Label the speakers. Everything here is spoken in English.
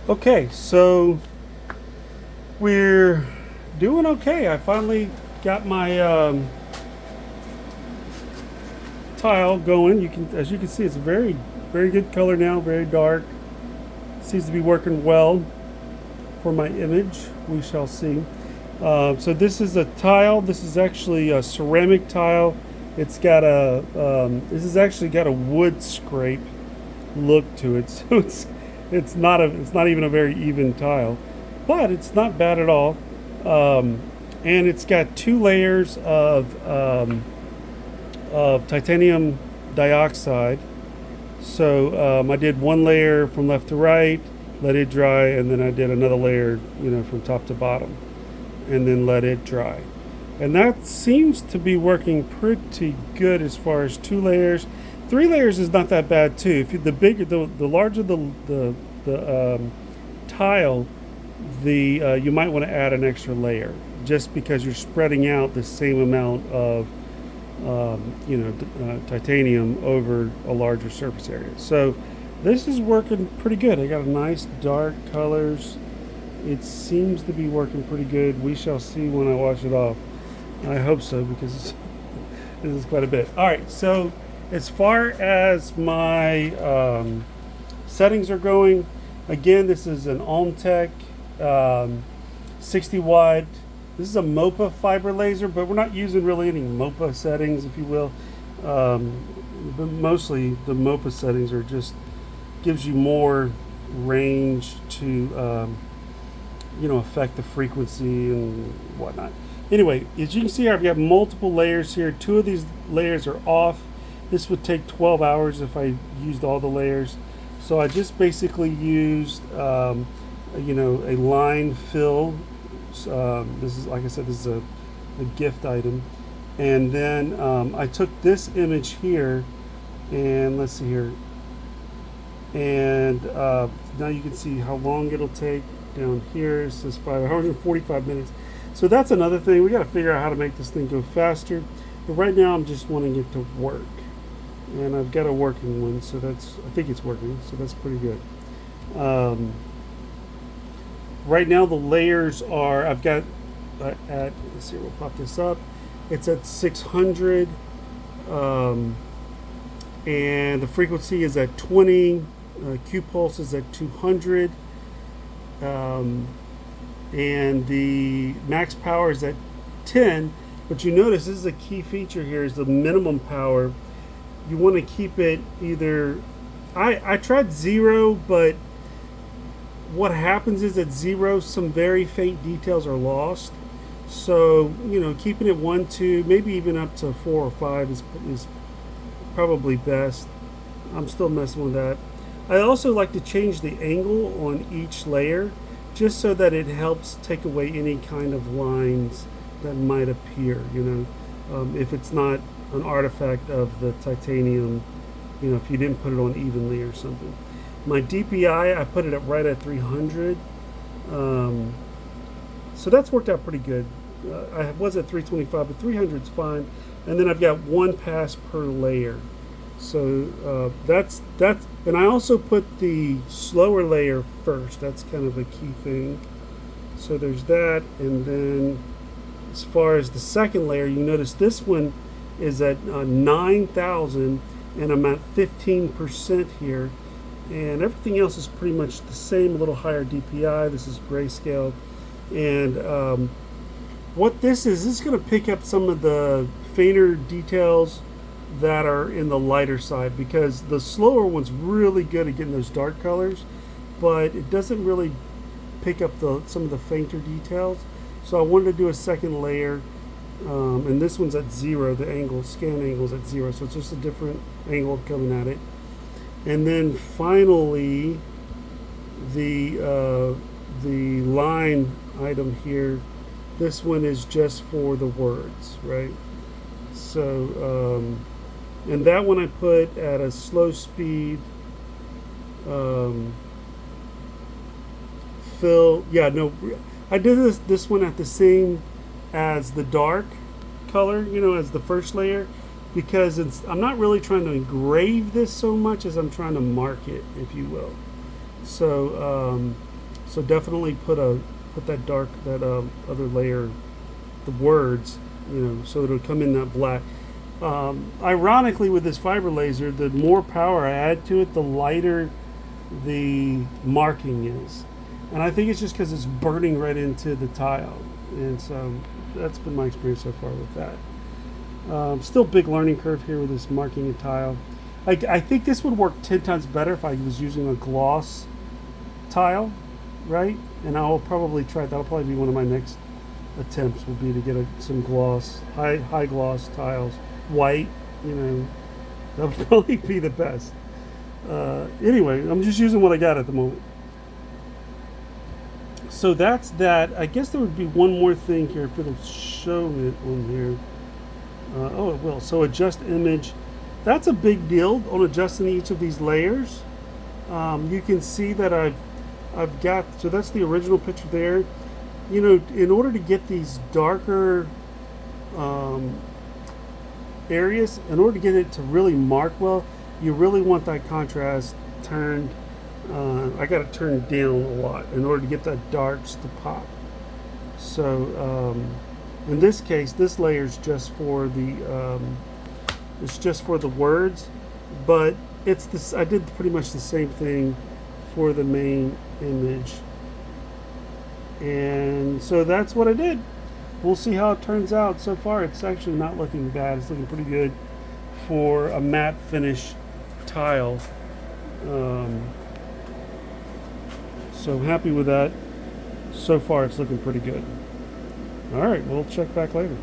Speaker 1: Okay, so we're doing okay. I finally got my tile going. As you can see, it's a very good color now, very dark. Seems to be working well for my image. We shall see. So this is a tile. This is actually a ceramic tile. It's got a this has actually got a wood scrape look to it. So it's not even a very even tile, but it's not bad at all. And it's got two layers of titanium dioxide. So I did one layer from left to right, let it dry, and then I did another layer, from top to bottom, and then let it dry. And that seems to be working pretty good as far as two layers. Three layers is not that bad too. If you, the larger the tile, you might want to add an extra layer just because you're spreading out the same amount of titanium over a larger surface area. So this is working pretty good. I got a nice dark colors. It seems to be working pretty good. We shall see when I wash it off. I hope so because this is quite a bit. All right, so as far as my settings are going, again, this is an Almtec 60 watt. This is a MOPA fiber laser, but we're not using really any MOPA settings, if you will. But mostly the MOPA settings are just gives you more range to affect the frequency and whatnot. Anyway, as you can see here, I've got multiple layers here. Two of these layers are off. This would take 12 hours if I used all the layers. So I just basically used, a line fill. This is, like I said, this is a gift item. And then I took this image here, and let's see here. And now you can see how long it'll take. Down here it says 545 minutes. So that's another thing. We got to figure out how to make this thing go faster. But right now I'm just wanting it to work. And I've got a working one, so I think it's working, so that's pretty good. Right now the layers are, I've got let's see, we'll pop this up. It's at 600, and the frequency is at 20. Q pulse is at 200. And the max power is at 10. But you notice this is a key feature here is the minimum power. You want to keep it either, I tried 0, but what happens is at 0 some very faint details are lost. So keeping it 1, 2, maybe even up to 4 or 5 is probably best. I'm still messing with that. I also like to change the angle on each layer just so that it helps take away any kind of lines that might appear, if it's not an artifact of the titanium, if you didn't put it on evenly or something. My DPI, I put it right at 300. So that's worked out pretty good. I was at 325, but 300 is fine. And then I've got one pass per layer. So that's and I also put the slower layer first. That's kind of a key thing. So there's that, and then as far as the second layer, you notice this one is at 9,000, and I'm at 15% here, and everything else is pretty much the same. A little higher DPI. This is grayscale, and what this is going to pick up some of the fainter details that are in the lighter side, because the slower one's really good at getting those dark colors, but it doesn't really pick up some of the fainter details. So I wanted to do a second layer, and this one's at 0. The scan angle is at 0, so it's just a different angle coming at it. And then finally, the line item here. This one is just for the words, right? So, and that one I put at a slow speed. Fill, yeah, no, I did this one at the same as the dark color, as the first layer, because I'm not really trying to engrave this so much as I'm trying to mark it, if you will. So So definitely put that dark, that other layer, the words, so it'll come in that black. Ironically, with this fiber laser, the more power I add to it, the lighter the marking is. And I think it's just because it's burning right into the tile. And so that's been my experience so far with that. Still big learning curve here with this marking a tile. I think this would work 10 times better if I was using a gloss tile, right? And I'll probably try, that'll probably be one of my next attempts, would be to get some gloss, high gloss tiles, white, that would probably be the best. Anyway, I'm just using what I got at the moment. So that's that. I guess there would be one more thing here if it'll show it on here. Oh, it will. So adjust image. That's a big deal on adjusting each of these layers. You can see that I've got, so that's the original picture there. In order to get these darker areas, in order to get it to really mark well, you really want that contrast turned. I got it turned down a lot in order to get that darks to pop. So in this case, this layer is just for the words, but it's this. I did pretty much the same thing for the main image, and so that's what I did. We'll see how it turns out. So far, it's actually not looking bad. It's looking pretty good for a matte finish tile. So I'm happy with that. So far, it's looking pretty good. All right, we'll check back later.